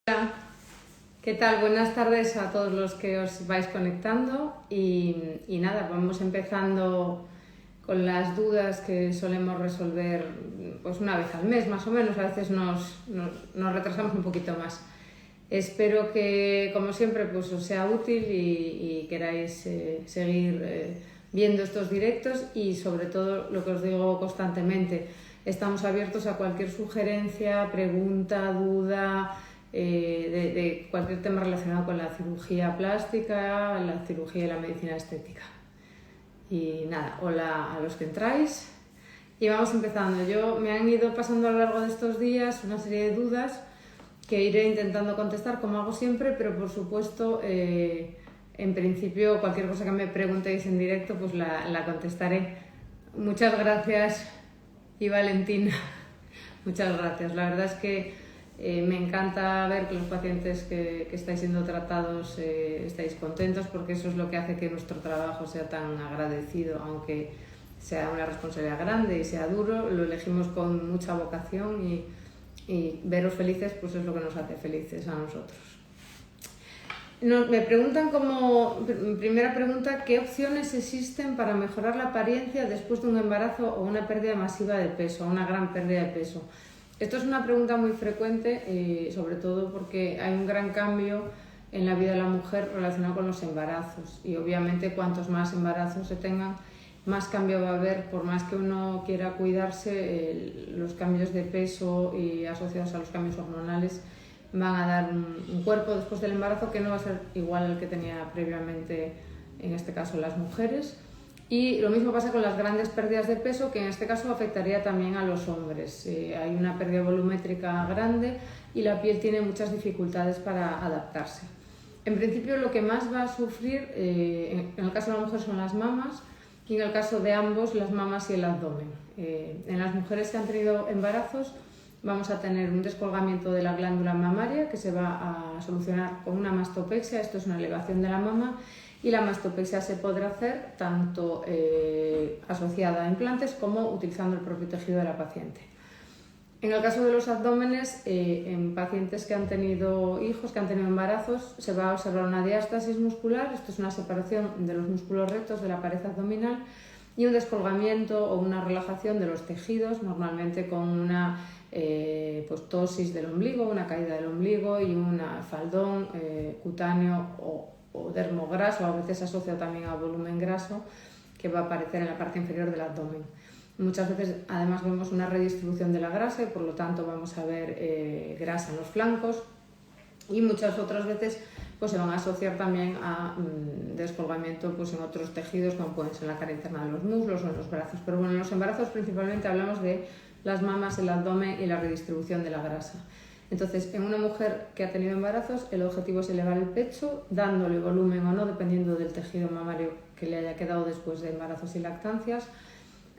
Hola, ¿qué tal? Buenas tardes a todos los que os vais conectando y nada, vamos empezando con las dudas que solemos resolver pues una vez al mes más o menos, a veces nos retrasamos un poquito más. Espero que, como siempre, pues os sea útil y queráis seguir viendo estos directos y sobre todo lo que os digo constantemente, estamos abiertos a cualquier sugerencia, pregunta, duda, de cualquier tema relacionado con la cirugía plástica, la cirugía y la medicina estética. Y nada, hola a los que entráis y vamos empezando. Me han ido pasando a lo largo de estos días una serie de dudas que iré intentando contestar como hago siempre, pero por supuesto en principio cualquier cosa que me preguntéis en directo pues la contestaré. Muchas gracias y Valentina, muchas gracias. La verdad es que me encanta ver que los pacientes que estáis siendo tratados estáis contentos, porque eso es lo que hace que nuestro trabajo sea tan agradecido, aunque sea una responsabilidad grande y sea duro, lo elegimos con mucha vocación y veros felices pues es lo que nos hace felices a nosotros. Me preguntan como primera pregunta, ¿qué opciones existen para mejorar la apariencia después de un embarazo o una pérdida masiva de peso, una gran pérdida de peso? Esto es una pregunta muy frecuente, sobre todo porque hay un gran cambio en la vida de la mujer relacionado con los embarazos y obviamente cuantos más embarazos se tengan, más cambio va a haber, por más que uno quiera cuidarse, los cambios de peso y asociados a los cambios hormonales van a dar un cuerpo después del embarazo que no va a ser igual al que tenía previamente, en este caso las mujeres. Y lo mismo pasa con las grandes pérdidas de peso, que en este caso afectaría también a los hombres. Hay una pérdida volumétrica grande y la piel tiene muchas dificultades para adaptarse. En principio lo que más va a sufrir en el caso de la mujer son las mamas y en el caso de ambos las mamas y el abdomen. En las mujeres que han tenido embarazos vamos a tener un descolgamiento de la glándula mamaria que se va a solucionar con una mastopexia, esto es una elevación de la mama, y la mastopexia se podrá hacer tanto asociada a implantes como utilizando el propio tejido de la paciente. En el caso de los abdómenes, en pacientes que han tenido hijos, que han tenido embarazos, se va a observar una diástasis muscular, esto es una separación de los músculos rectos de la pared abdominal, y un descolgamiento o una relajación de los tejidos, normalmente con una ptosis del ombligo, una caída del ombligo y un faldón cutáneo o dermograso, a veces asociado también a volumen graso, que va a aparecer en la parte inferior del abdomen. Muchas veces además vemos una redistribución de la grasa y por lo tanto vamos a ver grasa en los flancos, y muchas otras veces pues se van a asociar también a descolgamiento pues en otros tejidos, como pueden ser la cara interna de los muslos o en los brazos. Pero bueno, en los embarazos principalmente hablamos de las mamas, el abdomen y la redistribución de la grasa. Entonces, en una mujer que ha tenido embarazos, el objetivo es elevar el pecho, dándole volumen o no, dependiendo del tejido mamario que le haya quedado después de embarazos y lactancias,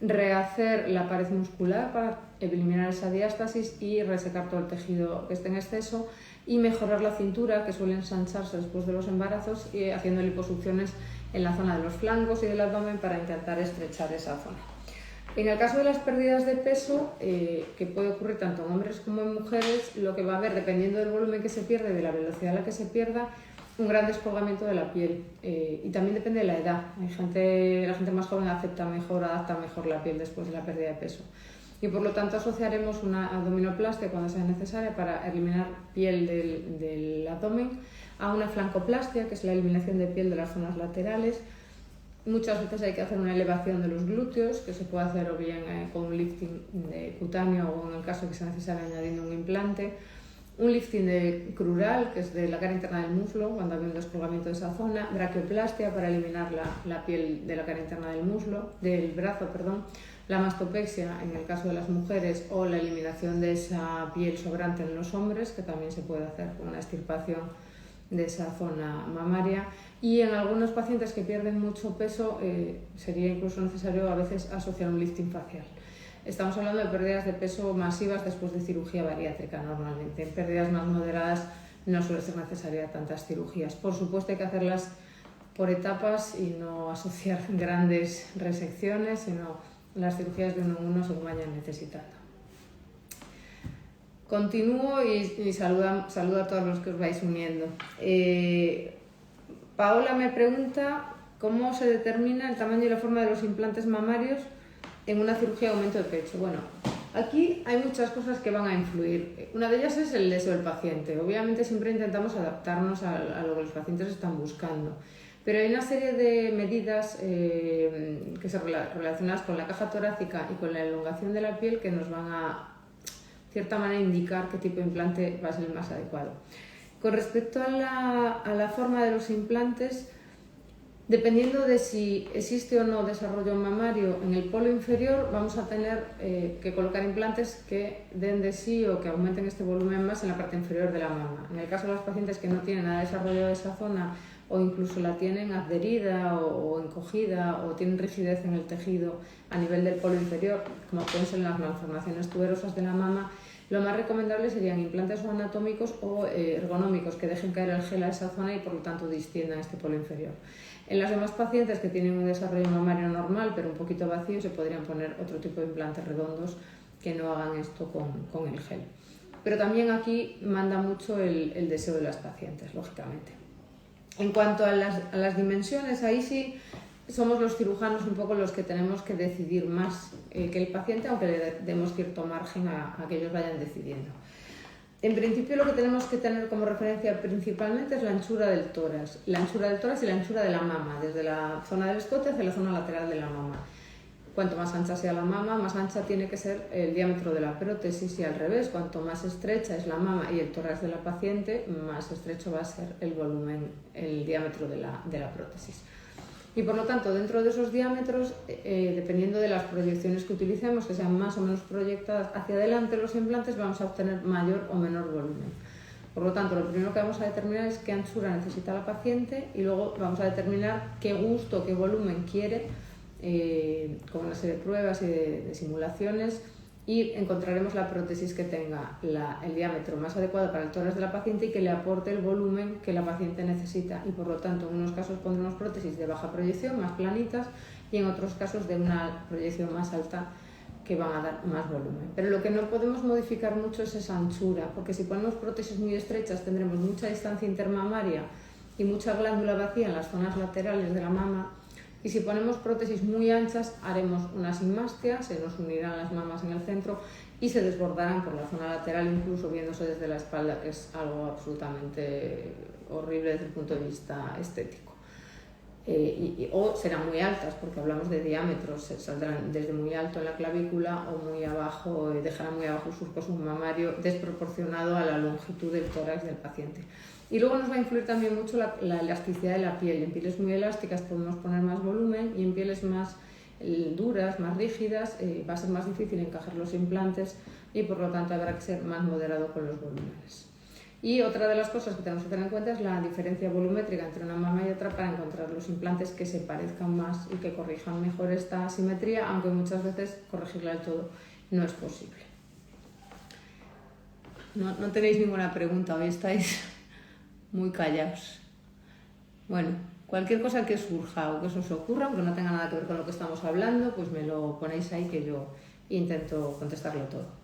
rehacer la pared muscular para eliminar esa diástasis y resecar todo el tejido que esté en exceso, y mejorar la cintura, que suele ensancharse después de los embarazos, y haciendo liposucciones en la zona de los flancos y del abdomen para intentar estrechar esa zona. En el caso de las pérdidas de peso, que puede ocurrir tanto en hombres como en mujeres, lo que va a haber, dependiendo del volumen que se pierde, de la velocidad a la que se pierda, un gran descolgamiento de la piel. Y también depende de la edad. La gente más joven acepta mejor, adapta mejor la piel después de la pérdida de peso. Y por lo tanto asociaremos una abdominoplastia cuando sea necesaria para eliminar piel del abdomen, a una flancoplastia, que es la eliminación de piel de las zonas laterales. Muchas veces hay que hacer una elevación de los glúteos, que se puede hacer o bien con un lifting cutáneo o en el caso que sea necesario añadiendo un implante. Un lifting crural, que es de la cara interna del muslo, cuando hay un descolgamiento de esa zona. Braquioplastia para eliminar la piel de la cara interna del brazo. La mastopexia en el caso de las mujeres, o la eliminación de esa piel sobrante en los hombres, que también se puede hacer con una extirpación de esa zona mamaria. Y en algunos pacientes que pierden mucho peso sería incluso necesario a veces asociar un lifting facial. Estamos hablando de pérdidas de peso masivas después de cirugía bariátrica normalmente. En pérdidas más moderadas no suele ser necesaria tantas cirugías. Por supuesto hay que hacerlas por etapas y no asociar grandes resecciones, sino las cirugías de uno en uno según vayan necesitando. Continúo y saludo a todos los que os vais uniendo. Paola me pregunta cómo se determina el tamaño y la forma de los implantes mamarios en una cirugía de aumento de pecho. Bueno, aquí hay muchas cosas que van a influir. Una de ellas es el deseo del paciente. Obviamente siempre intentamos adaptarnos a lo que los pacientes están buscando. Pero hay una serie de medidas que se relacionadas con la caja torácica y con la elongación de la piel que nos van a, de cierta manera, indicar qué tipo de implante va a ser el más adecuado. Con respecto a la forma de los implantes, dependiendo de si existe o no desarrollo mamario en el polo inferior, vamos a tener que colocar implantes que den de sí o que aumenten este volumen más en la parte inferior de la mama. En el caso de los pacientes que no tienen nada desarrollado de esa zona o incluso la tienen adherida o encogida o tienen rigidez en el tejido a nivel del polo inferior, como pueden ser las malformaciones tuberosas de la mama, lo más recomendable serían implantes o anatómicos o ergonómicos que dejen caer el gel a esa zona y por lo tanto distiendan este polo inferior. En las demás pacientes que tienen un desarrollo mamario normal pero un poquito vacío se podrían poner otro tipo de implantes redondos que no hagan esto con el gel. Pero también aquí manda mucho el deseo de las pacientes, lógicamente. En cuanto a las dimensiones, ahí sí somos los cirujanos un poco los que tenemos que decidir más que el paciente, aunque le demos cierto margen a que ellos vayan decidiendo. En principio lo que tenemos que tener como referencia principalmente es la anchura del tórax y la anchura de la mama, desde la zona del escote hacia la zona lateral de la mama. Cuanto más ancha sea la mama, más ancha tiene que ser el diámetro de la prótesis y al revés, cuanto más estrecha es la mama y el tórax de la paciente, más estrecho va a ser el volumen, el diámetro de la prótesis. Y por lo tanto, dentro de esos diámetros, dependiendo de las proyecciones que utilicemos, que sean más o menos proyectadas hacia adelante los implantes, vamos a obtener mayor o menor volumen. Por lo tanto, lo primero que vamos a determinar es qué anchura necesita la paciente y luego vamos a determinar qué gusto, qué volumen quiere, con una serie de pruebas y de simulaciones, y encontraremos la prótesis que tenga el diámetro más adecuado para el tórax de la paciente y que le aporte el volumen que la paciente necesita, y por lo tanto en unos casos pondremos prótesis de baja proyección, más planitas, y en otros casos de una proyección más alta que van a dar más volumen. Pero lo que no podemos modificar mucho es esa anchura, porque si ponemos prótesis muy estrechas tendremos mucha distancia intermamaria y mucha glándula vacía en las zonas laterales de la mama. Y si ponemos prótesis muy anchas, haremos una sinmastia, se nos unirán las mamas en el centro y se desbordarán por la zona lateral, incluso viéndose desde la espalda, que es algo absolutamente horrible desde el punto de vista estético. O serán muy altas, porque hablamos de diámetros, saldrán desde muy alto en la clavícula o muy abajo, dejarán muy abajo el surco submamario, desproporcionado a la longitud del tórax del paciente. Y luego nos va a influir también mucho la elasticidad de la piel. En pieles muy elásticas podemos poner más volumen y en pieles más duras, más rígidas, va a ser más difícil encajar los implantes y por lo tanto habrá que ser más moderado con los volúmenes. Y otra de las cosas que tenemos que tener en cuenta es la diferencia volumétrica entre una mama y otra para encontrar los implantes que se parezcan más y que corrijan mejor esta asimetría, aunque muchas veces corregirla del todo no es posible. No tenéis ninguna pregunta, hoy estáis muy callados. Bueno, cualquier cosa que surja o que os ocurra, aunque no tenga nada que ver con lo que estamos hablando, pues me lo ponéis ahí que yo intento contestarlo todo.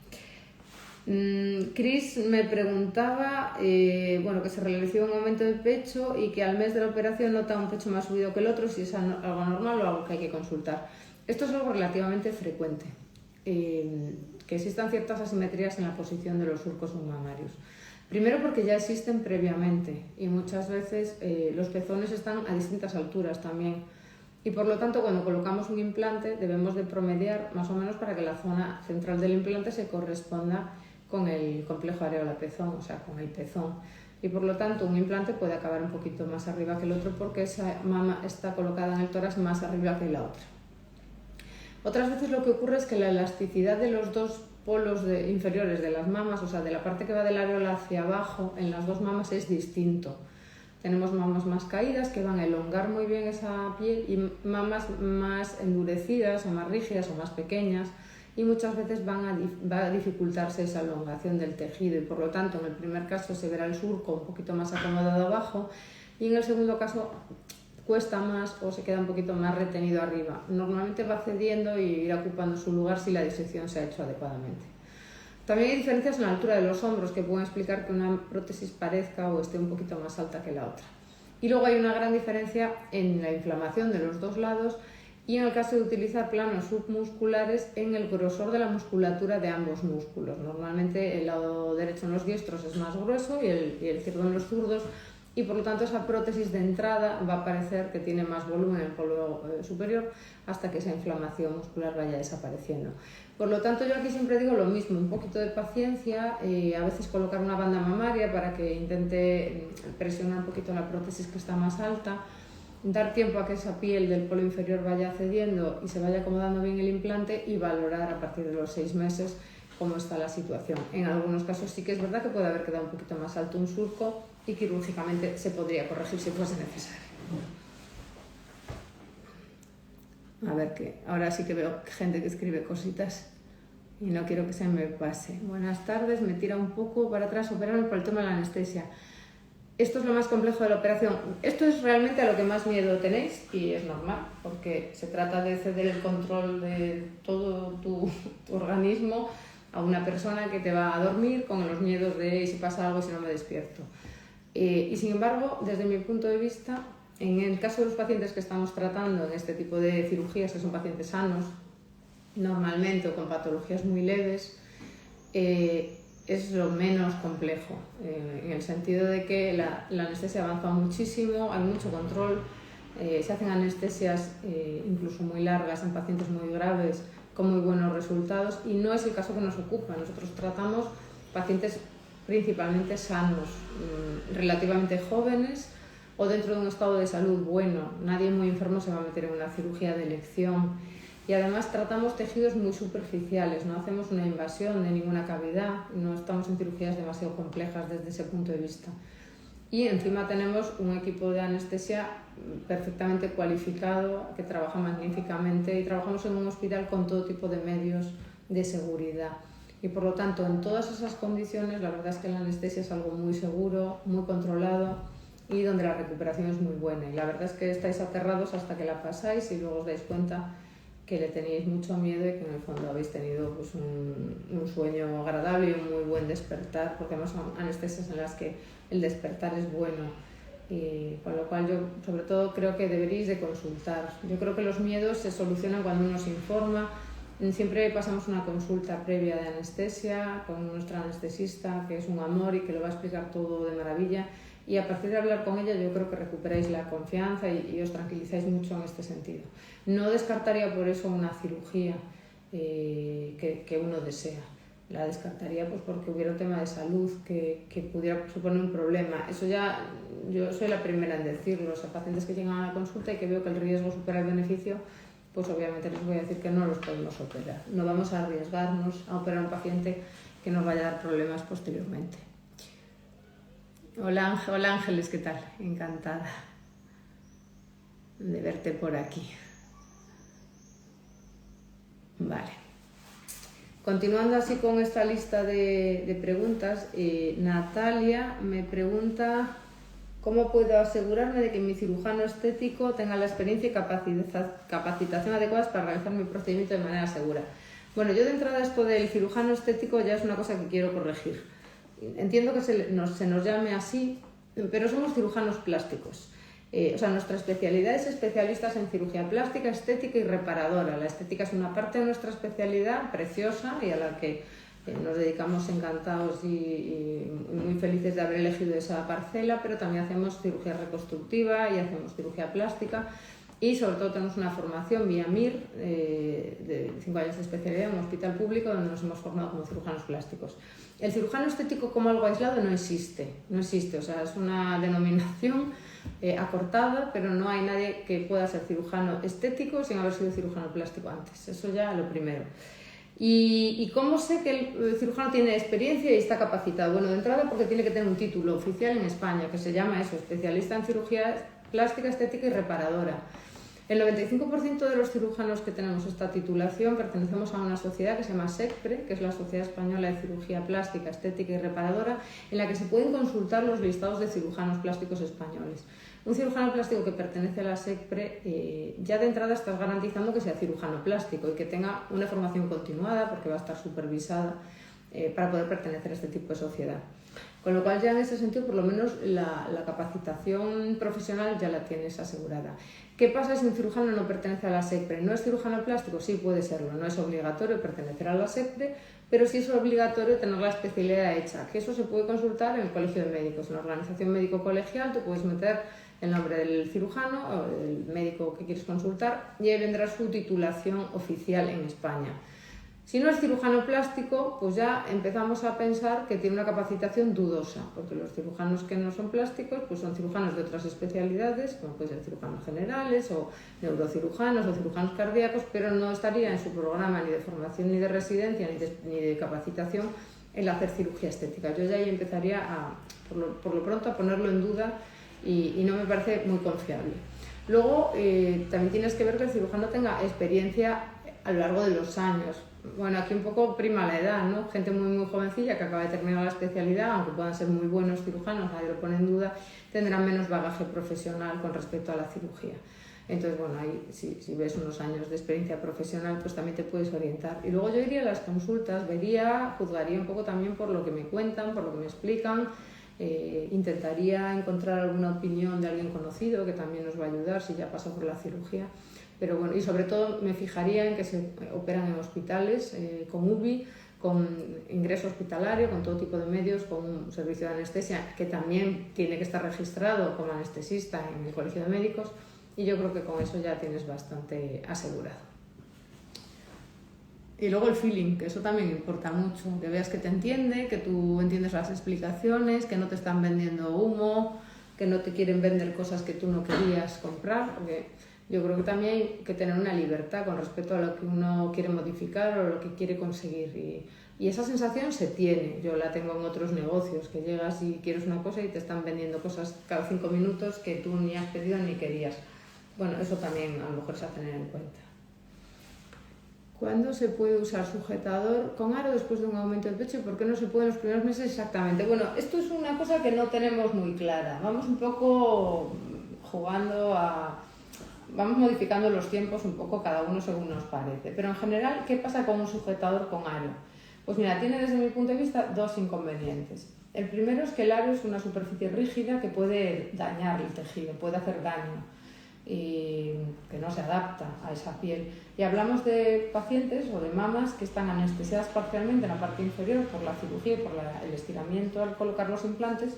Chris me preguntaba que se realizó un aumento de pecho y que al mes de la operación nota un pecho más subido que el otro, si es algo normal o algo que hay que consultar. Esto es algo relativamente frecuente, que existan ciertas asimetrías en la posición de los surcos submamarios. Primero porque ya existen previamente y muchas veces los pezones están a distintas alturas también. Y por lo tanto, cuando colocamos un implante debemos de promediar más o menos para que la zona central del implante se corresponda con el complejo areola-pezón, o sea, con el pezón. Y por lo tanto, un implante puede acabar un poquito más arriba que el otro porque esa mama está colocada en el tórax más arriba que la otra. Otras veces lo que ocurre es que la elasticidad de los dos polos inferiores de las mamas, o sea, de la parte que va del areola hacia abajo, en las dos mamas es distinto. Tenemos mamas más caídas que van a elongar muy bien esa piel y mamas más endurecidas o más rígidas o más pequeñas, y muchas veces va a dificultarse esa elongación del tejido y por lo tanto en el primer caso se verá el surco un poquito más acomodado abajo y en el segundo caso cuesta más o se queda un poquito más retenido arriba. Normalmente va cediendo y irá ocupando su lugar si la disección se ha hecho adecuadamente. También hay diferencias en la altura de los hombros que pueden explicar que una prótesis parezca o esté un poquito más alta que la otra. Y luego hay una gran diferencia en la inflamación de los dos lados y en el caso de utilizar planos submusculares en el grosor de la musculatura de ambos músculos. Normalmente el lado derecho en los diestros es más grueso y el izquierdo en los zurdos, y por lo tanto esa prótesis de entrada va a parecer que tiene más volumen en el polo superior hasta que esa inflamación muscular vaya desapareciendo. Por lo tanto, yo aquí siempre digo lo mismo, un poquito de paciencia, a veces colocar una banda mamaria para que intente presionar un poquito la prótesis que está más alta, dar tiempo a que esa piel del polo inferior vaya cediendo y se vaya acomodando bien el implante y valorar a partir de los 6 meses cómo está la situación. En algunos casos sí que es verdad que puede haber quedado un poquito más alto un surco y quirúrgicamente se podría corregir si fuese necesario. A ver, que ahora sí que veo gente que escribe cositas y no quiero que se me pase. Buenas tardes, me tira un poco para atrás, operarme por el tema de la anestesia. Esto es lo más complejo de la operación. Esto es realmente a lo que más miedo tenéis y es normal, porque se trata de ceder el control de todo tu organismo a una persona que te va a dormir con los miedos de ¿y si pasa algo si no me despierto? Y sin embargo, desde mi punto de vista, en el caso de los pacientes que estamos tratando en este tipo de cirugías, que son pacientes sanos, normalmente o con patologías muy leves, es lo menos complejo, en el sentido de que la anestesia avanza muchísimo, hay mucho control, se hacen anestesias incluso muy largas en pacientes muy graves con muy buenos resultados y no es el caso que nos ocupa. Nosotros tratamos pacientes principalmente sanos, relativamente jóvenes o dentro de un estado de salud bueno. Nadie muy enfermo se va a meter en una cirugía de elección. Y además tratamos tejidos muy superficiales, no hacemos una invasión de ninguna cavidad, no estamos en cirugías demasiado complejas desde ese punto de vista. Y encima tenemos un equipo de anestesia perfectamente cualificado, que trabaja magníficamente y trabajamos en un hospital con todo tipo de medios de seguridad. Y por lo tanto, en todas esas condiciones, la verdad es que la anestesia es algo muy seguro, muy controlado y donde la recuperación es muy buena. Y la verdad es que estáis aterrados hasta que la pasáis y luego os dais cuenta que le teníais mucho miedo y que en el fondo habéis tenido pues, un sueño agradable y un muy buen despertar, porque además son anestesias en las que el despertar es bueno. Y con lo cual yo sobre todo creo que deberíais de consultar. Yo creo que los miedos se solucionan cuando uno se informa. Siempre pasamos una consulta previa de anestesia con nuestra anestesista, que es un amor y que lo va a explicar todo de maravilla. Y a partir de hablar con ella yo creo que recuperáis la confianza y os tranquilizáis mucho en este sentido. No descartaría por eso una cirugía que uno desea. La descartaría pues porque hubiera un tema de salud que pudiera suponer un problema. Eso ya, yo soy la primera en decirlo. O sea, pacientes que llegan a la consulta y que veo que el riesgo supera el beneficio, pues obviamente les voy a decir que no los podemos operar. No vamos a arriesgarnos a operar a un paciente que nos vaya a dar problemas posteriormente. Hola Ángeles, ¿qué tal? Encantada de verte por aquí. Vale. Continuando así con esta lista de preguntas, Natalia me pregunta ¿cómo puedo asegurarme de que mi cirujano estético tenga la experiencia y capacitación adecuadas para realizar mi procedimiento de manera segura? Bueno, yo de entrada esto del cirujano estético ya es una cosa que quiero corregir. Entiendo que se nos llame así, pero somos cirujanos plásticos. O sea, nuestra especialidad es especialistas en cirugía plástica, estética y reparadora. La estética es una parte de nuestra especialidad preciosa y a la que nos dedicamos encantados y muy felices de haber elegido esa parcela, pero también hacemos cirugía reconstructiva y hacemos cirugía plástica y sobre todo tenemos una formación vía MIR de 5 años de especialidad en un hospital público donde nos hemos formado como cirujanos plásticos. El cirujano estético como algo aislado no existe, o sea, es una denominación acortada, pero no hay nadie que pueda ser cirujano estético sin haber sido cirujano plástico antes, eso ya lo primero. ¿Y cómo sé que el cirujano tiene experiencia y está capacitado? Bueno, de entrada porque tiene que tener un título oficial en España que se llama eso, especialista en cirugía plástica, estética y reparadora. El 95% de los cirujanos que tenemos esta titulación pertenecemos a una sociedad que se llama SECPRE, que es la Sociedad Española de Cirugía Plástica, Estética y Reparadora, en la que se pueden consultar los listados de cirujanos plásticos españoles. Un cirujano plástico que pertenece a la SECPRE ya de entrada estás garantizando que sea cirujano plástico y que tenga una formación continuada porque va a estar supervisada para poder pertenecer a este tipo de sociedad. Con lo cual ya en ese sentido, por lo menos la capacitación profesional ya la tienes asegurada. ¿Qué pasa si un cirujano no pertenece a la SECPRE? ¿No es cirujano plástico? Sí, puede serlo. No es obligatorio pertenecer a la SECPRE, pero sí es obligatorio tener la especialidad hecha, que eso se puede consultar en el Colegio de Médicos. En la organización médico-colegial tú puedes meter el nombre del cirujano o del médico que quieres consultar y ahí vendrá su titulación oficial en España. Si no es cirujano plástico, pues ya empezamos a pensar que tiene una capacitación dudosa, porque los cirujanos que no son plásticos pues son cirujanos de otras especialidades, como pueden ser cirujanos generales o neurocirujanos o cirujanos cardíacos, pero no estaría en su programa ni de formación ni de residencia ni de capacitación el hacer cirugía estética. Yo ya ahí empezaría por lo pronto a ponerlo en duda y no me parece muy confiable. Luego también tienes que ver que el cirujano tenga experiencia a lo largo de los años. Bueno, aquí un poco prima la edad, ¿no? Gente muy jovencilla que acaba de terminar la especialidad, aunque puedan ser muy buenos cirujanos, nadie lo pone en duda, tendrán menos bagaje profesional con respecto a la cirugía. Entonces, bueno, ahí si ves unos años de experiencia profesional, pues también te puedes orientar. Y luego yo iría a las consultas, juzgaría un poco también por lo que me cuentan, por lo que me explican, intentaría encontrar alguna opinión de alguien conocido que también nos va a ayudar si ya pasó por la cirugía. Pero bueno, y sobre todo me fijaría en que se operan en hospitales con UBI, con ingreso hospitalario, con todo tipo de medios, con un servicio de anestesia que también tiene que estar registrado como anestesista en el Colegio de Médicos, y yo creo que con eso ya tienes bastante asegurado. Y luego el feeling, que eso también importa mucho, que veas que te entiende, que tú entiendes las explicaciones, que no te están vendiendo humo, que no te quieren vender cosas que tú no querías comprar, porque yo creo que también hay que tener una libertad con respecto a lo que uno quiere modificar o lo que quiere conseguir. Y esa sensación se tiene. Yo la tengo en otros negocios, que llegas y quieres una cosa y te están vendiendo cosas cada 5 minutos que tú ni has pedido ni querías. Bueno, eso también a lo mejor es a tener en cuenta. ¿Cuándo se puede usar sujetador con aro después de un aumento del pecho y por qué no se puede en los primeros meses exactamente? Bueno, esto es una cosa que no tenemos muy clara. Vamos un poco vamos modificando los tiempos un poco cada uno según nos parece. Pero en general, ¿qué pasa con un sujetador con aro? Pues mira, tiene desde mi punto de vista dos inconvenientes. El primero es que el aro es una superficie rígida que puede dañar el tejido, puede hacer daño, y que no se adapta a esa piel. Y hablamos de pacientes o de mamas que están anestesiadas parcialmente en la parte inferior por la cirugía y por el estiramiento al colocar los implantes,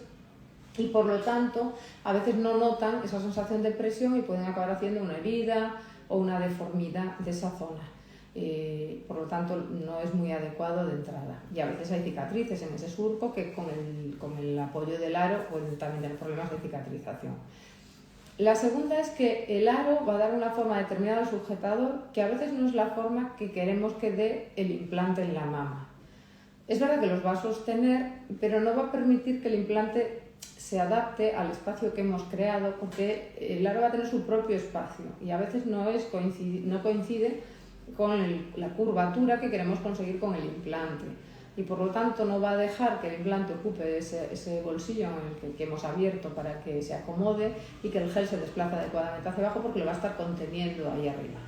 y por lo tanto a veces no notan esa sensación de presión y pueden acabar haciendo una herida o una deformidad de esa zona. Por lo tanto no es muy adecuado de entrada, y a veces hay cicatrices en ese surco que con el apoyo del aro pueden también tener problemas de cicatrización. La segunda es que el aro va a dar una forma determinada al sujetador que a veces no es la forma que queremos que dé el implante en la mama. Es verdad que los va a sostener, pero no va a permitir que el implante se adapte al espacio que hemos creado, porque el aro va a tener su propio espacio y a veces no coincide con la curvatura que queremos conseguir con el implante, y por lo tanto no va a dejar que el implante ocupe ese bolsillo en el que hemos abierto para que se acomode y que el gel se desplace adecuadamente hacia abajo, porque lo va a estar conteniendo ahí arriba.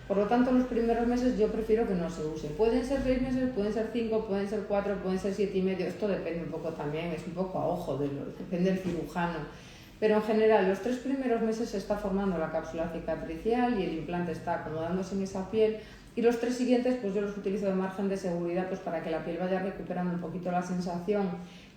Por lo tanto, en los primeros meses yo prefiero que no se use. Pueden ser 6 meses, pueden ser 5, pueden ser 4, pueden ser 7 y medio. Esto depende un poco también, es un poco a ojo, depende del cirujano. Pero en general, los 3 primeros meses se está formando la cápsula cicatricial y el implante está acomodándose en esa piel. Y los 3 siguientes, pues yo los utilizo de margen de seguridad, pues para que la piel vaya recuperando un poquito la sensación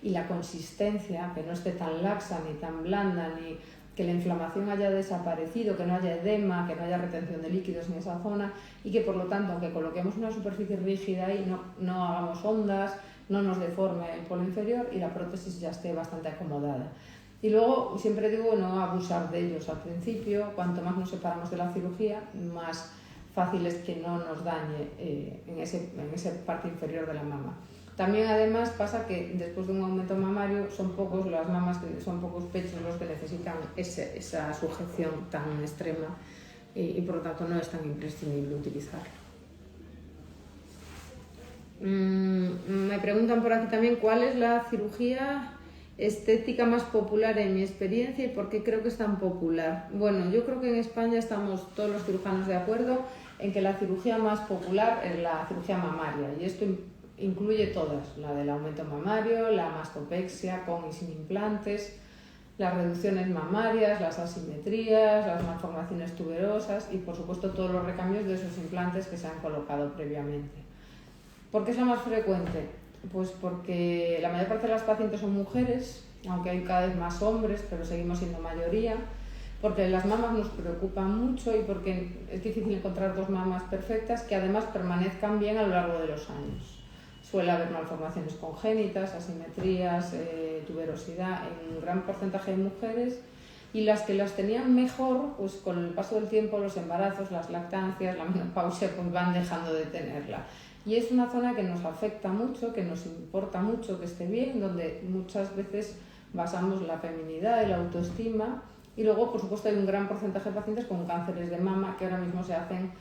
y la consistencia, que no esté tan laxa ni tan blanda, ni que la inflamación haya desaparecido, que no haya edema, que no haya retención de líquidos en esa zona, y que por lo tanto, aunque coloquemos una superficie rígida y no hagamos ondas, no nos deforme el polo inferior y la prótesis ya esté bastante acomodada. Y luego siempre digo no abusar de ellos al principio. Cuanto más nos separamos de la cirugía, más fácil es que no nos dañe en esa parte inferior de la mama. También además pasa que después de un aumento mamario son pocos pechos los que necesitan esa sujeción tan extrema, y por lo tanto no es tan imprescindible utilizarlo. Me preguntan por aquí también cuál es la cirugía estética más popular en mi experiencia y por qué creo que es tan popular. Bueno, yo creo que en España estamos todos los cirujanos de acuerdo en que la cirugía más popular es la cirugía mamaria, y esto incluye todas, la del aumento mamario, la mastopexia con y sin implantes, las reducciones mamarias, las asimetrías, las malformaciones tuberosas y por supuesto todos los recambios de esos implantes que se han colocado previamente. ¿Por qué es la más frecuente? Pues porque la mayor parte de las pacientes son mujeres, aunque hay cada vez más hombres, pero seguimos siendo mayoría, porque las mamas nos preocupan mucho y porque es difícil encontrar dos mamas perfectas que además permanezcan bien a lo largo de los años. Suele haber malformaciones congénitas, asimetrías, tuberosidad en un gran porcentaje de mujeres, y las que las tenían mejor, pues con el paso del tiempo, los embarazos, las lactancias, la menopausia, pues van dejando de tenerla. Y es una zona que nos afecta mucho, que nos importa mucho que esté bien, donde muchas veces basamos la feminidad y la autoestima. Y luego, por supuesto, hay un gran porcentaje de pacientes con cánceres de mama que ahora mismo se hacen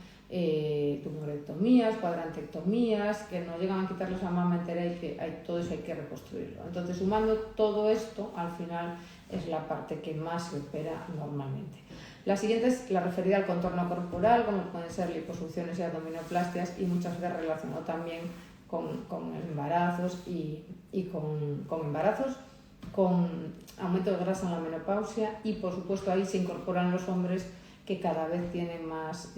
tumorectomías, cuadrantectomías, que no llegan a quitarles la mama entera y que todo eso hay que reconstruirlo. Entonces, sumando todo esto, al final es la parte que más se opera normalmente. La siguiente es la referida al contorno corporal, como pueden ser liposucciones y abdominoplastias, y muchas veces relacionado también con embarazos y con embarazos, con aumento de grasa en la menopausia, y por supuesto ahí se incorporan los hombres que cada vez tienen más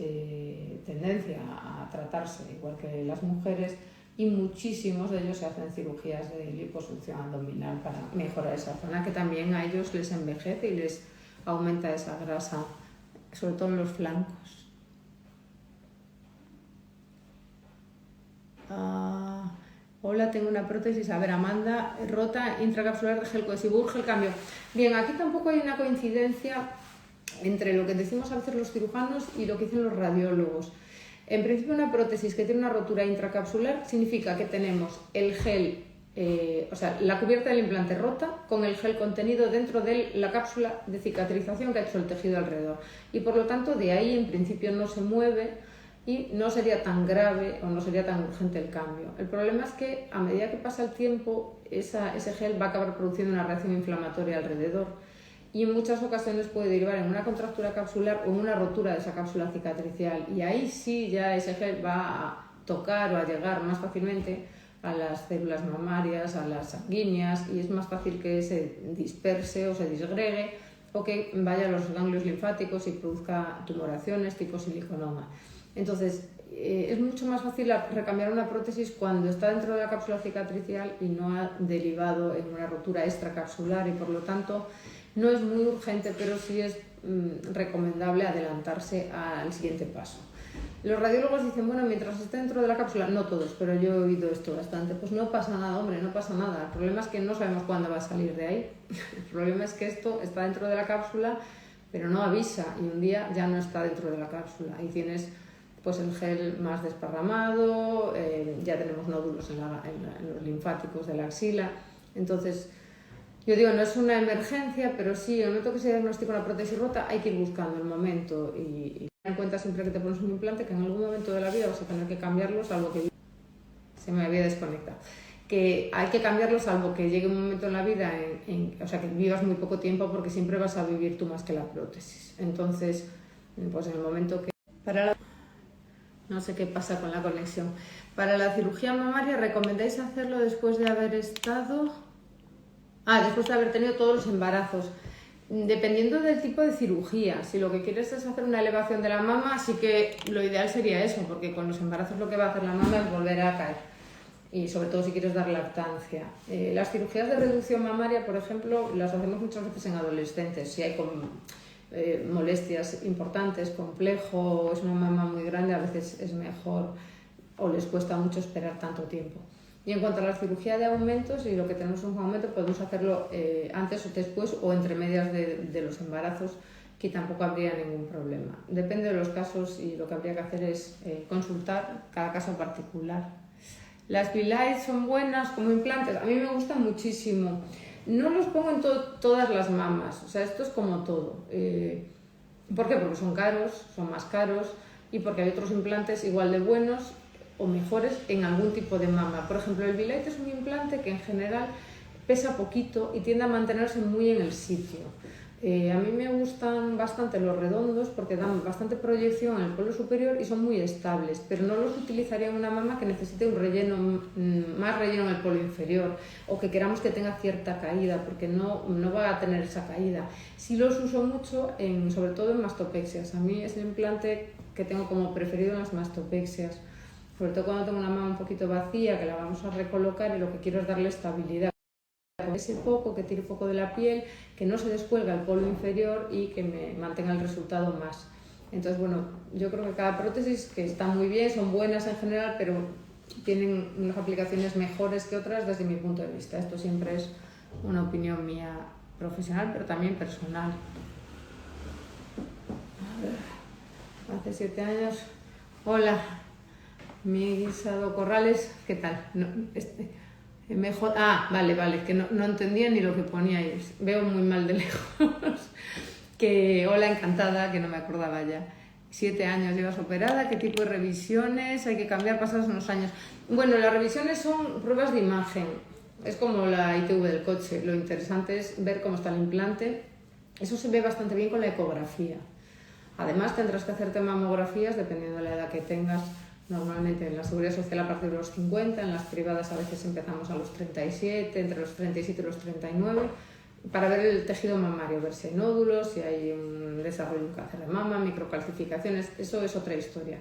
tendencia a tratarse igual que las mujeres, y muchísimos de ellos se hacen cirugías de liposucción abdominal para mejorar esa zona, que también a ellos les envejece y les aumenta esa grasa, sobre todo en los flancos. Hola, tengo una prótesis, a ver, Amanda, rota intracapsular de gel cohesivo, urge el cambio. Bien, aquí tampoco hay una coincidencia entre lo que decimos a veces los cirujanos y lo que dicen los radiólogos. En principio, una prótesis que tiene una rotura intracapsular significa que tenemos el gel, o sea, la cubierta del implante rota con el gel contenido dentro de la cápsula de cicatrización que ha hecho el tejido alrededor. Y por lo tanto, de ahí en principio no se mueve y no sería tan grave o no sería tan urgente el cambio. El problema es que a medida que pasa el tiempo, ese gel va a acabar produciendo una reacción inflamatoria alrededor, y en muchas ocasiones puede derivar en una contractura capsular o en una rotura de esa cápsula cicatricial, y ahí sí ya ese gel va a tocar o a llegar más fácilmente a las células mamarias, a las sanguíneas, y es más fácil que se disperse o se disgregue o que vaya a los ganglios linfáticos y produzca tumoraciones tipo siliconoma. Entonces, es mucho más fácil recambiar una prótesis cuando está dentro de la cápsula cicatricial y no ha derivado en una rotura extracapsular, y por lo tanto no es muy urgente, pero sí es recomendable adelantarse al siguiente paso. Los radiólogos dicen, bueno, mientras esté dentro de la cápsula, no todos, pero yo he oído esto bastante, pues no pasa nada, hombre, no pasa nada. El problema es que no sabemos cuándo va a salir de ahí. El problema es que esto está dentro de la cápsula, pero no avisa, y un día ya no está dentro de la cápsula y tienes pues el gel más desparramado, ya tenemos nódulos en los linfáticos de la axila. Entonces, yo digo, no es una emergencia, pero sí, en el momento que se diagnostica una prótesis rota hay que ir buscando el momento y ten en cuenta siempre que te pones un implante que en algún momento de la vida vas a tener que cambiarlo, salvo que se me había desconectado. Que hay que cambiarlo salvo que llegue un momento en la vida, o sea, que vivas muy poco tiempo, porque siempre vas a vivir tú más que la prótesis. Entonces, pues en el momento que... No sé qué pasa con la conexión. Para la cirugía mamaria, ¿recomendáis hacerlo después de haber estado...? Después de haber tenido todos los embarazos. Dependiendo del tipo de cirugía, si lo que quieres es hacer una elevación de la mama, sí que lo ideal sería eso, porque con los embarazos lo que va a hacer la mama es volver a caer, y sobre todo si quieres dar lactancia. Las cirugías de reducción mamaria, por ejemplo, las hacemos muchas veces en adolescentes, si hay molestias importantes, complejo, es una mama muy grande, a veces es mejor o les cuesta mucho esperar tanto tiempo. Y en cuanto a la cirugía de aumentos, si lo que tenemos es un aumento, podemos hacerlo antes o después o entre medias de los embarazos, que tampoco habría ningún problema. Depende de los casos, y lo que habría que hacer es consultar cada caso particular. Las V-Lite son buenas como implantes, a mí me gustan muchísimo. No los pongo en todas las mamas, o sea, esto es como todo. ¿Por qué? Porque son caros, son más caros, y porque hay otros implantes igual de buenos o mejores en algún tipo de mama. Por ejemplo, el V-Lite es un implante que en general pesa poquito y tiende a mantenerse muy en el sitio. A mí me gustan bastante los redondos porque dan bastante proyección en el polo superior y son muy estables, pero no los utilizaría en una mama que necesite un relleno, más relleno en el polo inferior o que queramos que tenga cierta caída, porque no va a tener esa caída. Sí los uso mucho, sobre todo en mastopexias. A mí es el implante que tengo como preferido en las mastopexias, sobre todo cuando tengo una mama un poquito vacía, que la vamos a recolocar y lo que quiero es darle estabilidad. Ese poco, que tire poco de la piel, que no se descuelga el polo inferior y que me mantenga el resultado más. Entonces, bueno, yo creo que cada prótesis, que está muy bien, son buenas en general, pero tienen unas aplicaciones mejores que otras desde mi punto de vista. Esto siempre es una opinión mía profesional, pero también personal. Hace 7 años. Hola, mi guisado Corrales, ¿qué tal? No, mejor, vale, que no entendía ni lo que poníais, veo muy mal de lejos. Que hola, encantada, que no me acordaba ya. 7 años llevas operada, ¿qué tipo de revisiones hay que cambiar pasados unos años? Bueno, las revisiones son pruebas de imagen, es como la ITV del coche, lo interesante es ver cómo está el implante, eso se ve bastante bien con la ecografía. Además tendrás que hacerte mamografías dependiendo de la edad que tengas. Normalmente en la Seguridad Social a partir de los 50, en las privadas a veces empezamos a los 37, entre los 37 y los 39, para ver el tejido mamario, ver si hay nódulos, si hay un desarrollo de un cáncer de mama, microcalcificaciones, eso es otra historia.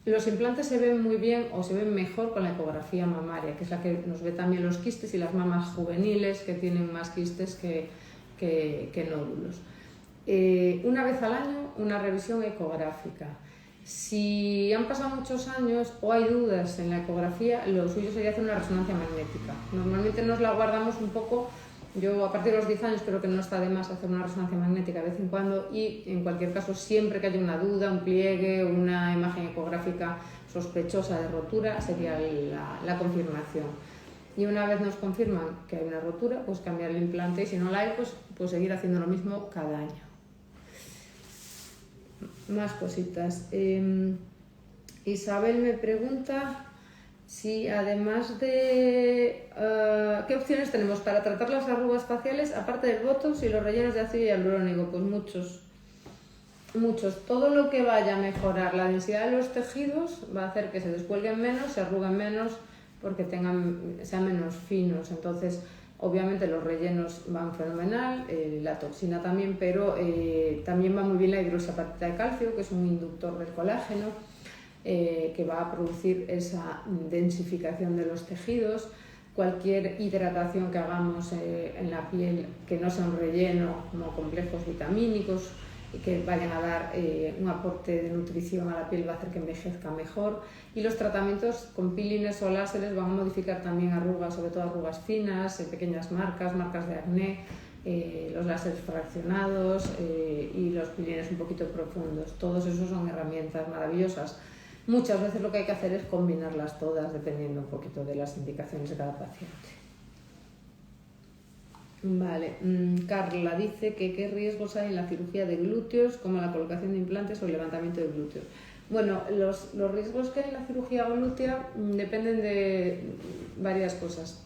Los implantes se ven muy bien o se ven mejor con la ecografía mamaria, que es la que nos ve también los quistes y las mamas juveniles que tienen más quistes que nódulos. Una vez al año una revisión ecográfica. Si han pasado muchos años o hay dudas en la ecografía, lo suyo sería hacer una resonancia magnética. Normalmente nos la guardamos un poco, yo a partir de los 10 años creo que no está de más hacer una resonancia magnética de vez en cuando, y en cualquier caso siempre que haya una duda, un pliegue, una imagen ecográfica sospechosa de rotura, sería la confirmación. Y una vez nos confirman que hay una rotura, pues cambiar el implante, y si no la hay, pues seguir haciendo lo mismo cada año. Más cositas. Isabel me pregunta si además de... ¿qué opciones tenemos para tratar las arrugas faciales aparte del botox y los rellenos de ácido hialurónico? Pues muchos. Todo lo que vaya a mejorar la densidad de los tejidos va a hacer que se descuelguen menos, se arruguen menos, porque sean menos finos. Entonces, obviamente los rellenos van fenomenal, la toxina también, pero también va muy bien la hidroxiapatita de calcio, que es un inductor del colágeno, que va a producir esa densificación de los tejidos. Cualquier hidratación que hagamos en la piel, que no sea un relleno, como complejos vitamínicos, y que vayan a dar un aporte de nutrición a la piel, va a hacer que envejezca mejor. Y los tratamientos con peelings o láseres van a modificar también arrugas, sobre todo arrugas finas, pequeñas marcas de acné, los láseres fraccionados y los peelings un poquito profundos. Todos esos son herramientas maravillosas. Muchas veces lo que hay que hacer es combinarlas todas dependiendo un poquito de las indicaciones de cada paciente. Vale, Carla dice que qué riesgos hay en la cirugía de glúteos, como la colocación de implantes o el levantamiento de glúteos. Bueno, los riesgos que hay en la cirugía glútea dependen de varias cosas.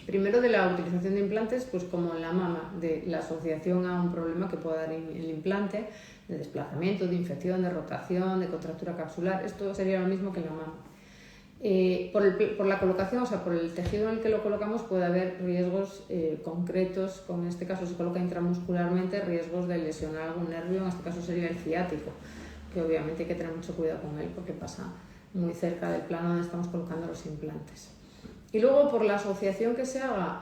Primero, de la utilización de implantes, pues como en la mama, de la asociación a un problema que pueda dar el implante, de desplazamiento, de infección, de rotación, de contractura capsular. Esto sería lo mismo que en la mama. Por la colocación, o sea, por el tejido en el que lo colocamos, puede haber riesgos concretos. Como en este caso se coloca intramuscularmente, riesgos de lesionar algún nervio, en este caso sería el ciático, que obviamente hay que tener mucho cuidado con él porque pasa muy cerca del plano donde estamos colocando los implantes. Y luego, por la asociación que se haga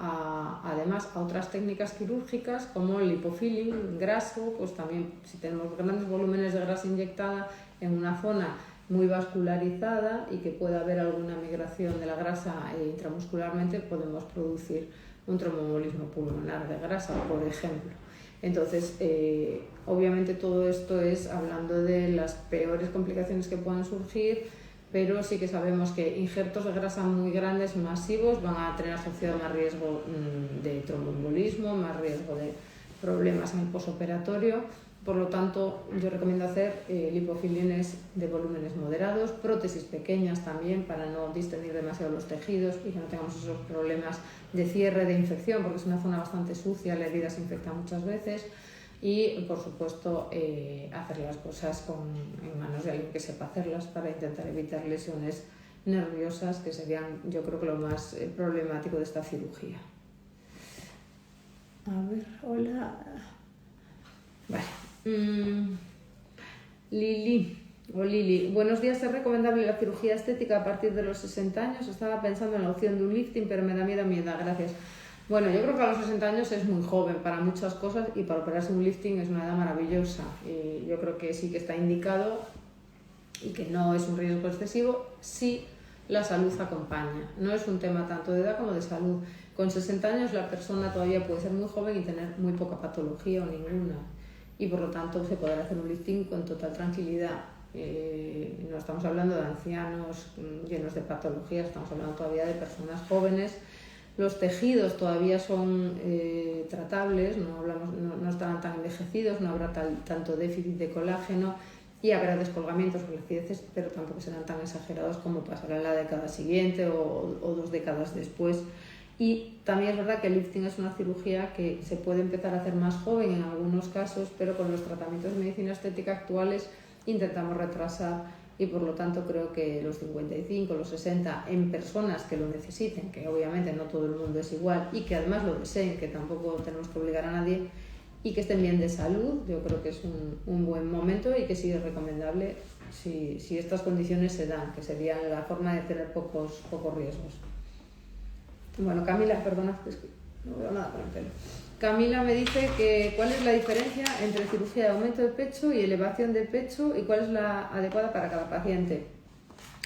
además a otras técnicas quirúrgicas como el lipofilling, graso, pues también si tenemos grandes volúmenes de grasa inyectada en una zona muy vascularizada y que pueda haber alguna migración de la grasa intramuscularmente, podemos producir un tromboembolismo pulmonar de grasa, por ejemplo. Entonces, obviamente todo esto es hablando de las peores complicaciones que puedan surgir, pero sí que sabemos que injertos de grasa muy grandes, masivos, van a tener asociado más riesgo de tromboembolismo, más riesgo de problemas en el posoperatorio. Por lo tanto, yo recomiendo hacer lipofilines de volúmenes moderados, prótesis pequeñas también para no distender demasiado los tejidos y que no tengamos esos problemas de cierre, de infección, porque es una zona bastante sucia, la herida se infecta muchas veces. y, por supuesto, hacer las cosas en manos de alguien que sepa hacerlas para intentar evitar lesiones nerviosas, que serían, yo creo, que lo más problemático de esta cirugía. A ver, hola. Vale. Lili, buenos días. ¿Es recomendable la cirugía estética a partir de los 60 años? Estaba pensando en la opción de un lifting, pero me da miedo a mi edad. Gracias. Bueno, yo creo que a los 60 años es muy joven para muchas cosas y para operarse un lifting es una edad maravillosa. Y yo creo que sí que está indicado y que no es un riesgo excesivo si la salud acompaña. No es un tema tanto de edad como de salud. Con 60 años la persona todavía puede ser muy joven y tener muy poca patología o ninguna. Y por lo tanto se podrá hacer un lifting con total tranquilidad. No estamos hablando de ancianos llenos de patologías, estamos hablando todavía de personas jóvenes. Los tejidos todavía son tratables, no estarán tan envejecidos, no habrá tanto déficit de colágeno y habrá descolgamientos o flacideces, pero tampoco serán tan exagerados como pasará en la década siguiente o 2 décadas después. Y también es verdad que el lifting es una cirugía que se puede empezar a hacer más joven en algunos casos, pero con los tratamientos de medicina estética actuales intentamos retrasar y por lo tanto creo que los 55, los 60 en personas que lo necesiten, que obviamente no todo el mundo es igual y que además lo deseen, que tampoco tenemos que obligar a nadie, y que estén bien de salud, yo creo que es un buen momento y que sí es recomendable si estas condiciones se dan, que sería la forma de tener pocos riesgos. Bueno, Camila, perdona, es que no veo nada con el pelo. Camila me dice que cuál es la diferencia entre cirugía de aumento de pecho y elevación de pecho y cuál es la adecuada para cada paciente.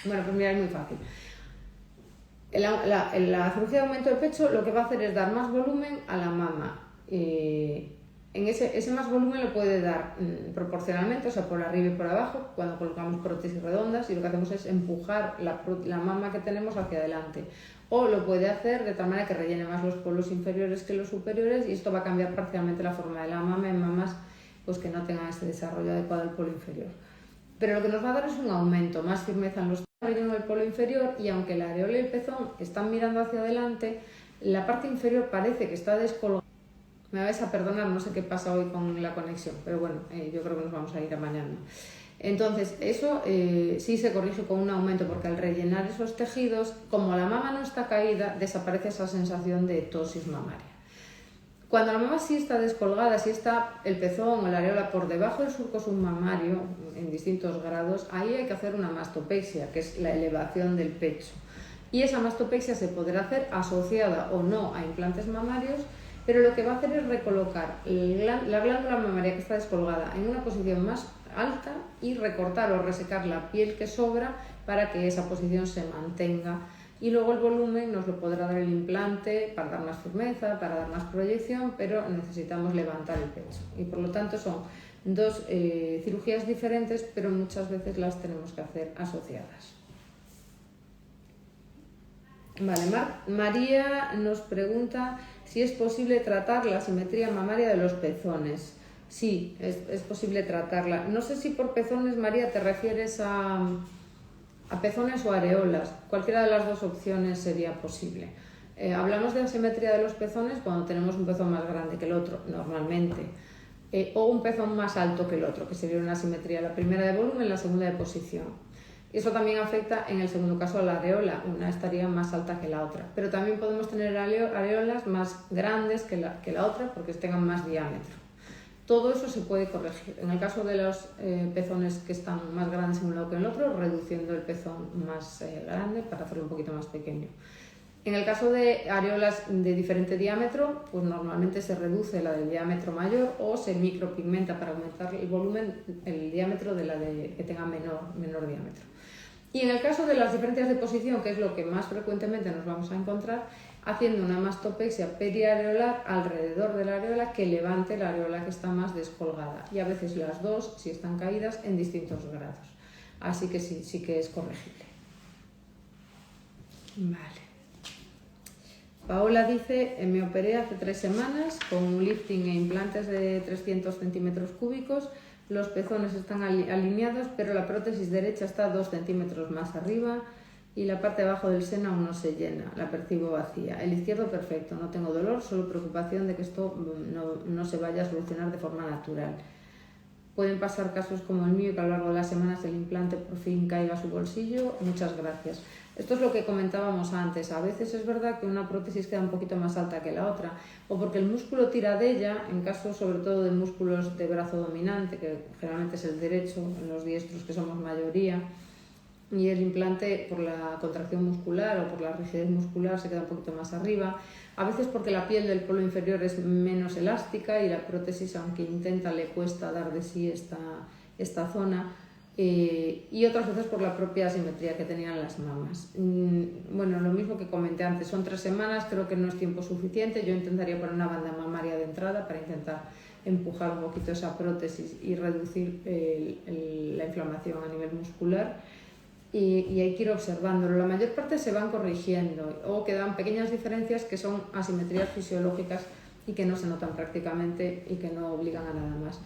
Bueno, pues mira, es muy fácil. La cirugía de aumento de pecho lo que va a hacer es dar más volumen a la mama. En ese más volumen lo puede dar proporcionalmente, o sea, por arriba y por abajo, cuando colocamos prótesis redondas, y lo que hacemos es empujar la mama que tenemos hacia adelante. O lo puede hacer de tal manera que rellene más los polos inferiores que los superiores, y esto va a cambiar parcialmente la forma de la mama en mamas pues, que no tengan este desarrollo adecuado del polo inferior. Pero lo que nos va a dar es un aumento, más firmeza en los rellenos del polo inferior, y aunque la areola y el pezón están mirando hacia adelante, la parte inferior parece que está descolgada. Me vais a perdonar, no sé qué pasa hoy con la conexión, pero bueno, yo creo que nos vamos a ir amañando. Entonces, eso sí se corrige con un aumento, porque al rellenar esos tejidos, como la mama no está caída, desaparece esa sensación de ptosis mamaria. Cuando la mama sí está descolgada, sí está el pezón o la areola por debajo del surco submamario, en distintos grados, ahí hay que hacer una mastopexia, que es la elevación del pecho. Y esa mastopexia se podrá hacer asociada o no a implantes mamarios, pero lo que va a hacer es recolocar la glándula mamaria que está descolgada en una posición más alta y recortar o resecar la piel que sobra para que esa posición se mantenga, y luego el volumen nos lo podrá dar el implante para dar más firmeza, para dar más proyección, pero necesitamos levantar el pecho y por lo tanto son dos cirugías diferentes, pero muchas veces las tenemos que hacer asociadas. Vale, María nos pregunta si es posible tratar la simetría mamaria de los pezones. Sí, es posible tratarla. No sé si por pezones, María, te refieres a pezones o areolas. Cualquiera de las dos opciones sería posible. Hablamos de asimetría de los pezones cuando tenemos un pezón más grande que el otro, normalmente. O un pezón más alto que el otro, que sería una asimetría. La primera de volumen, la segunda de posición. Eso también afecta en el segundo caso a la areola, una estaría más alta que la otra. Pero también podemos tener areolas más grandes que la otra porque tengan más diámetro. Todo eso se puede corregir. En el caso de los pezones que están más grandes en un lado que en el otro, reduciendo el pezón más grande para hacerlo un poquito más pequeño. En el caso de areolas de diferente diámetro, pues normalmente se reduce la del diámetro mayor o se micropigmenta para aumentar el volumen, el diámetro de la que tenga menor diámetro. Y en el caso de las diferencias de posición, que es lo que más frecuentemente nos vamos a encontrar, haciendo una mastopexia periareolar alrededor de la areola que levante la areola que está más descolgada, y a veces las dos, si están caídas, en distintos grados. Así que sí que es corregible. Vale. Paola dice, me operé hace 3 semanas con un lifting e implantes de 300 centímetros cúbicos. Los pezones están alineados, pero la prótesis derecha está 2 centímetros más arriba y la parte de abajo del seno aún no se llena, la percibo vacía. El izquierdo perfecto, no tengo dolor, solo preocupación de que esto no se vaya a solucionar de forma natural. Pueden pasar casos como el mío, que a lo largo de las semanas el implante por fin caiga a su bolsillo. Muchas gracias. Esto es lo que comentábamos antes. A veces es verdad que una prótesis queda un poquito más alta que la otra, o porque el músculo tira de ella, en casos sobre todo de músculos de brazo dominante, que generalmente es el derecho, en los diestros que somos mayoría, y el implante por la contracción muscular o por la rigidez muscular se queda un poquito más arriba. A veces porque la piel del polo inferior es menos elástica y la prótesis, aunque intenta, le cuesta dar de sí esta zona. Y otras veces por la propia asimetría que tenían las mamas. Bueno, lo mismo que comenté antes, son 3 semanas, creo que no es tiempo suficiente. Yo intentaría poner una banda mamaria de entrada para intentar empujar un poquito esa prótesis y reducir la inflamación a nivel muscular. Y hay que ir observándolo. La mayor parte se van corrigiendo o quedan pequeñas diferencias que son asimetrías fisiológicas y que no se notan prácticamente y que no obligan a nada más.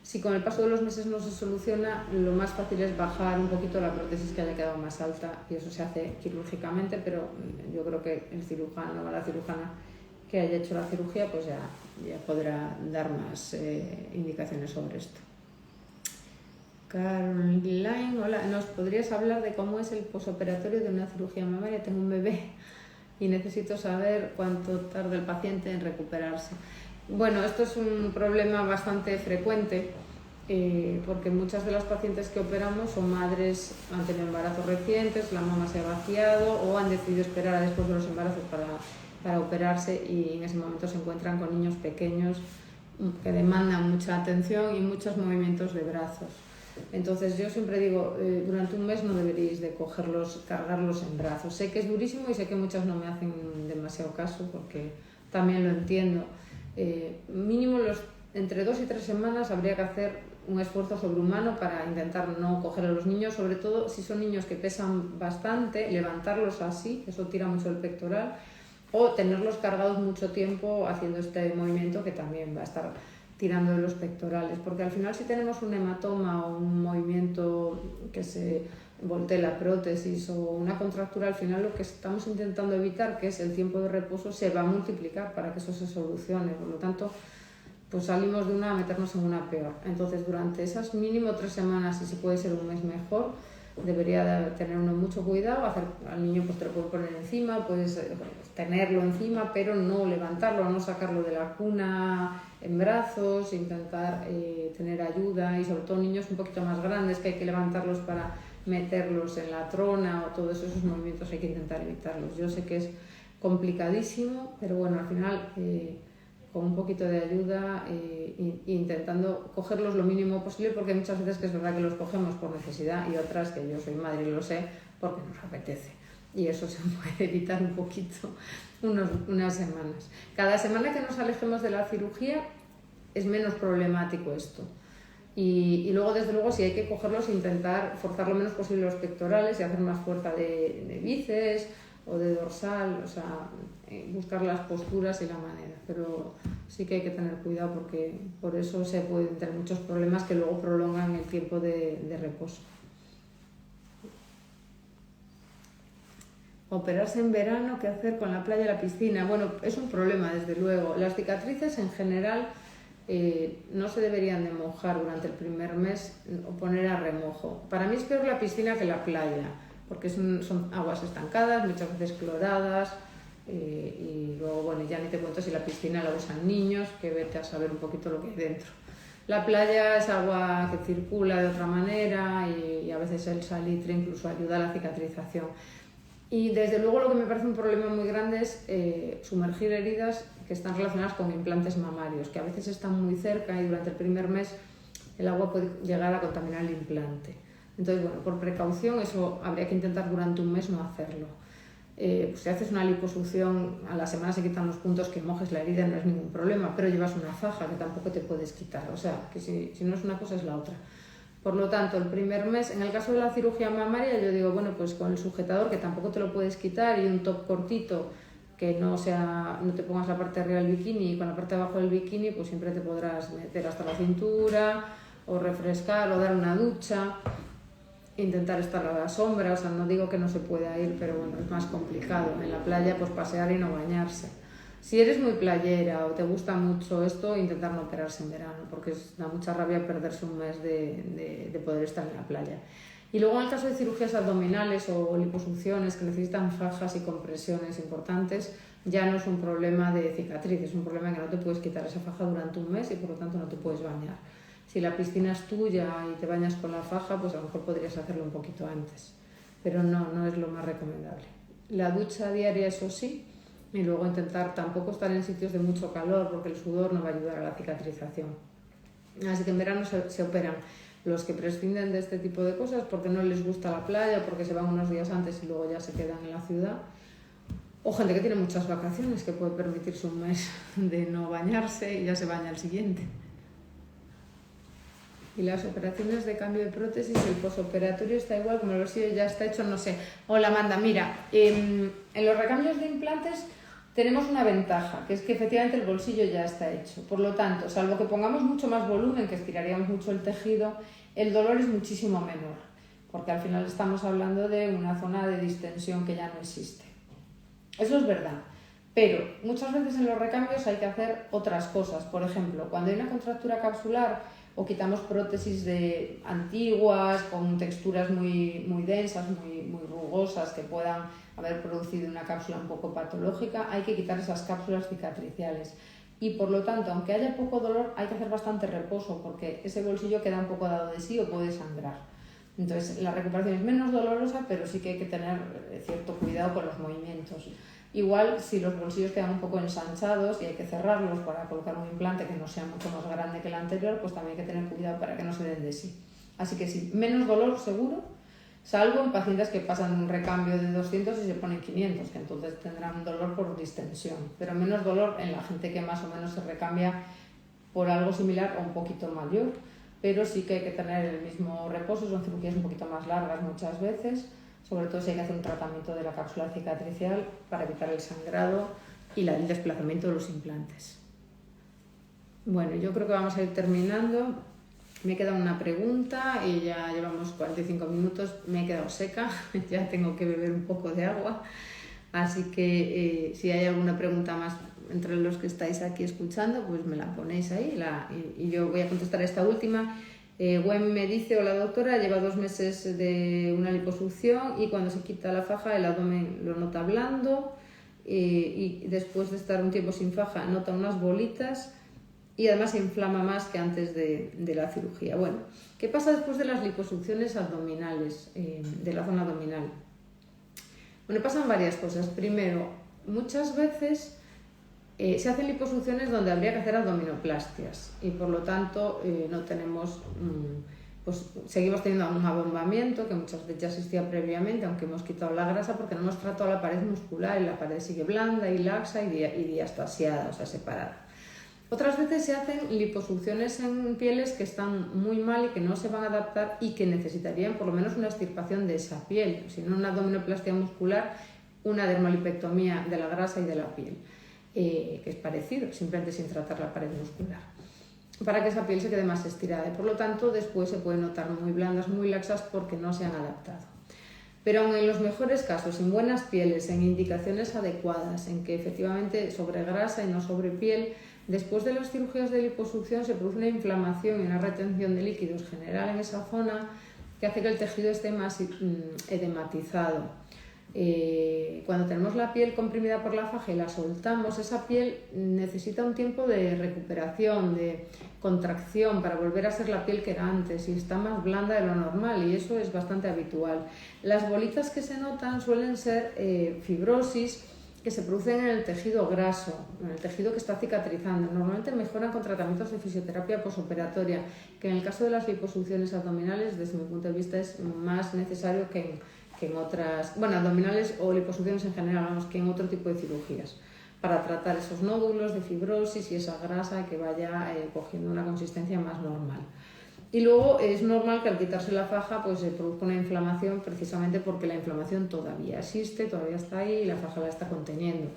Si con el paso de los meses no se soluciona, lo más fácil es bajar un poquito la prótesis que haya quedado más alta, y eso se hace quirúrgicamente, pero yo creo que el cirujano o la cirujana que haya hecho la cirugía pues ya podrá dar más indicaciones sobre esto. Caroline, hola, ¿nos podrías hablar de cómo es el posoperatorio de una cirugía mamaria? Tengo un bebé y necesito saber cuánto tarda el paciente en recuperarse. Bueno, esto es un problema bastante frecuente porque muchas de las pacientes que operamos son madres, han tenido embarazos recientes, la mama se ha vaciado o han decidido esperar a después de los embarazos para operarse, y en ese momento se encuentran con niños pequeños que demandan mucha atención y muchos movimientos de brazos. Entonces yo siempre digo, durante un mes no deberíais de cargarlos en brazos. Sé que es durísimo y sé que muchas no me hacen demasiado caso porque también lo entiendo. Mínimo entre 2 y 3 semanas habría que hacer un esfuerzo sobrehumano para intentar no coger a los niños, sobre todo si son niños que pesan bastante, levantarlos así, eso tira mucho el pectoral, o tenerlos cargados mucho tiempo haciendo este movimiento que también va a estar tirando de los pectorales, porque al final si tenemos un hematoma o un movimiento que se voltee la prótesis o una contractura, al final lo que estamos intentando evitar, que es el tiempo de reposo, se va a multiplicar para que eso se solucione. Por lo tanto, pues salimos de una a meternos en una peor. Entonces, durante esas mínimo 3 semanas, y si puede ser un mes mejor, debería tener uno mucho cuidado. Al niño pues te lo puedes poner encima, puedes tenerlo encima, pero no levantarlo, no sacarlo de la cuna en brazos, intentar tener ayuda, y sobre todo niños un poquito más grandes que hay que levantarlos para meterlos en la trona, o todos esos movimientos hay que intentar evitarlos. Yo sé que es complicadísimo, pero bueno, al final con un poquito de ayuda intentando cogerlos lo mínimo posible, porque hay muchas veces que es verdad que los cogemos por necesidad y otras que yo soy madre y lo sé porque nos apetece, y eso se puede evitar un poquito, unas semanas. Cada semana que nos alejemos de la cirugía es menos problemático esto. Y luego, desde luego, si hay que cogerlos, intentar forzar lo menos posible los pectorales y hacer más fuerza de bíceps o de dorsal, o sea, buscar las posturas y la manera. Pero sí que hay que tener cuidado porque por eso se pueden tener muchos problemas que luego prolongan el tiempo de reposo. Operarse en verano, ¿qué hacer con la playa y la piscina? Bueno, es un problema, desde luego. Las cicatrices en general no se deberían de mojar durante el primer mes o poner a remojo. Para mí es peor la piscina que la playa, porque son aguas estancadas, muchas veces cloradas, y luego, bueno, ya ni te cuento si la piscina la usan niños, que vete a saber un poquito lo que hay dentro. La playa es agua que circula de otra manera y a veces el salitre incluso ayuda a la cicatrización. Y desde luego lo que me parece un problema muy grande es sumergir heridas que están relacionadas con implantes mamarios, que a veces están muy cerca y durante el primer mes el agua puede llegar a contaminar el implante. Entonces, bueno, por precaución eso habría que intentar durante un mes no hacerlo. Pues si haces una liposucción, a la semana se quitan los puntos, que mojes la herida no es ningún problema, pero llevas una faja que tampoco te puedes quitar, o sea, que si no es una cosa es la otra. Por lo tanto, el primer mes, en el caso de la cirugía mamaria, yo digo, bueno, pues con el sujetador, que tampoco te lo puedes quitar, y un top cortito, que no te pongas la parte de arriba del bikini, y con la parte de abajo del bikini, pues siempre te podrás meter hasta la cintura, o refrescar, o dar una ducha. intentar estar a la sombra, o sea, no digo que no se pueda ir, pero bueno, es más complicado. En la playa, pues pasear y no bañarse. Si eres muy playera o te gusta mucho esto, intentar no operarse en verano, porque da mucha rabia perderse un mes de poder estar en la playa. Y luego en el caso de cirugías abdominales o liposucciones que necesitan fajas y compresiones importantes, ya no es un problema de cicatriz, es un problema en que no te puedes quitar esa faja durante un mes y por lo tanto no te puedes bañar. Si la piscina es tuya y te bañas con la faja, pues a lo mejor podrías hacerlo un poquito antes, pero no es lo más recomendable. La ducha diaria, eso sí, y luego intentar tampoco estar en sitios de mucho calor porque el sudor no va a ayudar a la cicatrización. Así que en verano se operan los que prescinden de este tipo de cosas porque no les gusta la playa, porque se van unos días antes y luego ya se quedan en la ciudad. O gente que tiene muchas vacaciones, que puede permitirse un mes de no bañarse y ya se baña el siguiente. Y las operaciones de cambio de prótesis, el posoperatorio está igual, como el bolsillo ya está hecho, no sé. Hola Amanda, mira, en los recambios de implantes tenemos una ventaja, que es que efectivamente el bolsillo ya está hecho. Por lo tanto, salvo que pongamos mucho más volumen, que estiraríamos mucho el tejido, el dolor es muchísimo menor, porque al final estamos hablando de una zona de distensión que ya no existe. Eso es verdad, pero muchas veces en los recambios hay que hacer otras cosas. Por ejemplo, cuando hay una contractura capsular o quitamos prótesis antiguas con texturas muy densas, muy rugosas que puedan haber producido una cápsula un poco patológica, hay que quitar esas cápsulas cicatriciales. Y por lo tanto, aunque haya poco dolor, hay que hacer bastante reposo porque ese bolsillo queda un poco dado de sí o puede sangrar. Entonces, la recuperación es menos dolorosa, pero sí que hay que tener cierto cuidado con los movimientos. Igual, si los bolsillos quedan un poco ensanchados y hay que cerrarlos para colocar un implante que no sea mucho más grande que el anterior, pues también hay que tener cuidado para que no se den de sí. Así que sí, menos dolor seguro, salvo en pacientes que pasan un recambio de 200 y se ponen 500, que entonces tendrán dolor por distensión, pero menos dolor en la gente que más o menos se recambia por algo similar o un poquito mayor, pero sí que hay que tener el mismo reposo, son cirugías un poquito más largas muchas veces, sobre todo si hay que hacer un tratamiento de la cápsula cicatricial para evitar el sangrado y el desplazamiento de los implantes. Bueno, yo creo que vamos a ir terminando. Me queda una pregunta y ya llevamos 45 minutos, me he quedado seca, ya tengo que beber un poco de agua, así que si hay alguna pregunta más entre los que estáis aquí escuchando, pues me la ponéis ahí y yo voy a contestar a esta última. Gwen me dice: hola doctora, lleva 2 meses de una liposucción y cuando se quita la faja el abdomen lo nota blando y después de estar un tiempo sin faja nota unas bolitas y además se inflama más que antes de la cirugía. Bueno, ¿qué pasa después de las liposucciones abdominales, de la zona abdominal? Bueno, pasan varias cosas. Primero, muchas veces se hacen liposucciones donde habría que hacer abdominoplastias y por lo tanto no tenemos, pues seguimos teniendo un abombamiento que muchas veces ya existía previamente, aunque hemos quitado la grasa porque no hemos tratado la pared muscular y la pared sigue blanda y laxa y diastasiada, o sea, separada. Otras veces se hacen liposucciones en pieles que están muy mal y que no se van a adaptar y que necesitarían por lo menos una extirpación de esa piel, si no una abdominoplastia muscular, una dermolipectomía de la grasa y de la piel, que es parecido, simplemente sin tratar la pared muscular, para que esa piel se quede más estirada y por lo tanto después se pueden notar muy blandas, muy laxas porque no se han adaptado. Pero aun en los mejores casos, en buenas pieles, en indicaciones adecuadas, en que efectivamente sobre grasa y no sobre piel, después de las cirugías de liposucción se produce una inflamación y una retención de líquidos general en esa zona que hace que el tejido esté más edematizado. Cuando tenemos la piel comprimida por la faja y la soltamos, esa piel necesita un tiempo de recuperación, de contracción para volver a ser la piel que era antes y está más blanda de lo normal y eso es bastante habitual. Las bolitas que se notan suelen ser fibrosis que se producen en el tejido graso, en el tejido que está cicatrizando. Normalmente mejoran con tratamientos de fisioterapia posoperatoria, que en el caso de las liposucciones abdominales, desde mi punto de vista, es más necesario que en otras, bueno, abdominales o liposucciones en general, vamos, que en otro tipo de cirugías, para tratar esos nódulos de fibrosis y esa grasa que vaya cogiendo una consistencia más normal. Y luego es normal que al quitarse la faja pues se produzca una inflamación precisamente porque la inflamación todavía existe, todavía está ahí y la faja la está conteniendo.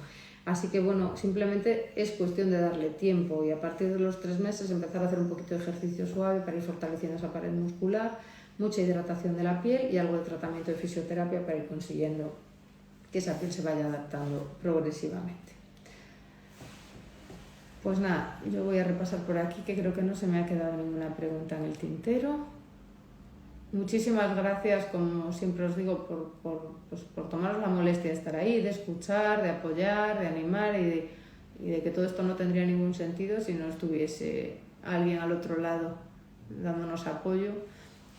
Así que bueno, simplemente es cuestión de darle tiempo y a partir de los 3 meses empezar a hacer un poquito de ejercicio suave para ir fortaleciendo esa pared muscular, mucha hidratación de la piel y algo de tratamiento de fisioterapia para ir consiguiendo que esa piel se vaya adaptando progresivamente. Pues nada, yo voy a repasar por aquí, que creo que no se me ha quedado ninguna pregunta en el tintero. Muchísimas gracias, como siempre os digo, por tomaros la molestia de estar ahí, de escuchar, de apoyar, de animar y de que todo esto no tendría ningún sentido si no estuviese alguien al otro lado dándonos apoyo.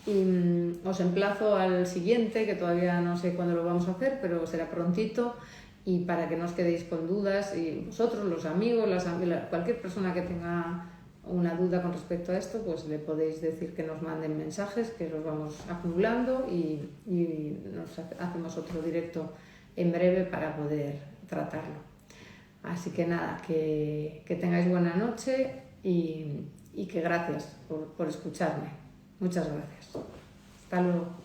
Y os emplazo al siguiente, que todavía no sé cuándo lo vamos a hacer, pero será prontito. Y para que no os quedéis con dudas, y vosotros, los amigos, cualquier persona que tenga una duda con respecto a esto, pues le podéis decir que nos manden mensajes, que los vamos acumulando y hacemos otro directo en breve para poder tratarlo. Así que nada, que tengáis buena noche y que gracias por escucharme. Muchas gracias. Hasta luego.